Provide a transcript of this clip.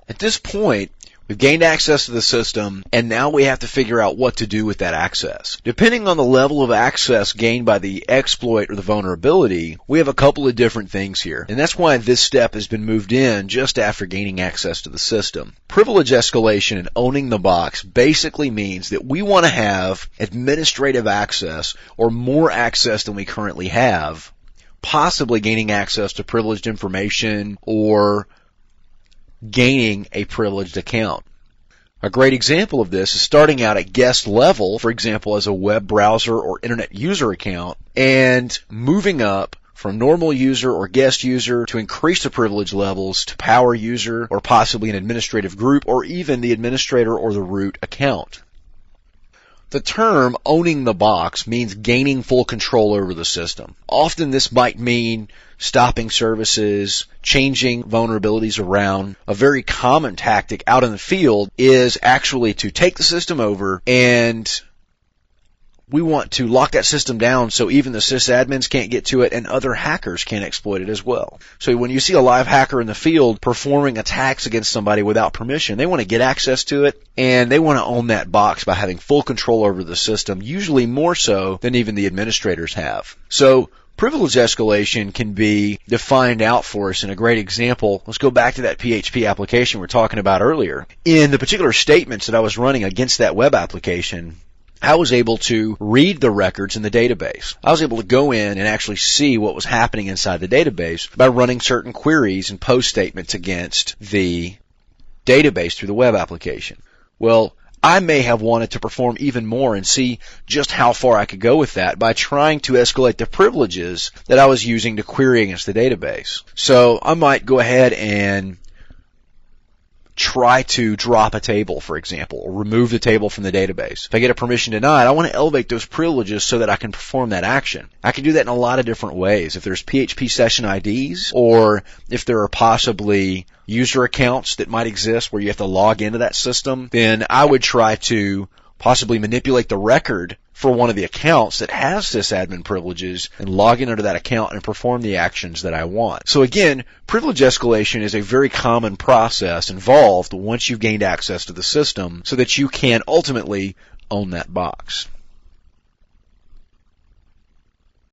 At this point, we've gained access to the system, and now we have to figure out what to do with that access. Depending on the level of access gained by the exploit or the vulnerability, we have a couple of different things here. And that's why this step has been moved in just after gaining access to the system. Privilege escalation and owning the box basically means that we want to have administrative access or more access than we currently have, possibly gaining access to privileged information or gaining a privileged account. A great example of this is starting out at guest level, for example, as a web browser or internet user account, and moving up from normal user or guest user to increase the privilege levels to power user or possibly an administrative group or even the administrator or the root account. The term owning the box means gaining full control over the system. Often this might mean stopping services, changing vulnerabilities around. A very common tactic out in the field is actually to take the system over, and we want to lock that system down so even the sysadmins can't get to it and other hackers can't exploit it as well. So when you see a live hacker in the field performing attacks against somebody without permission, they want to get access to it, and they want to own that box by having full control over the system, usually more so than even the administrators have. So privilege escalation can be defined out for us in a great example. Let's go back to that PHP application we were talking about earlier. In the particular statements that I was running against that web application, I was able to read the records in the database. I was able to go in and actually see what was happening inside the database by running certain queries and post statements against the database through the web application. Well, I may have wanted to perform even more and see just how far I could go with that by trying to escalate the privileges that I was using to query against the database. So I might go ahead and try to drop a table, for example, or remove the table from the database. If I get a permission denied, I want to elevate those privileges so that I can perform that action. I can do that in a lot of different ways. If there's PHP session IDs, or if there are possibly user accounts that might exist where you have to log into that system, then I would try to possibly manipulate the record for one of the accounts that has sysadmin privileges and log in under that account and perform the actions that I want. So again, privilege escalation is a very common process involved once you've gained access to the system so that you can ultimately own that box.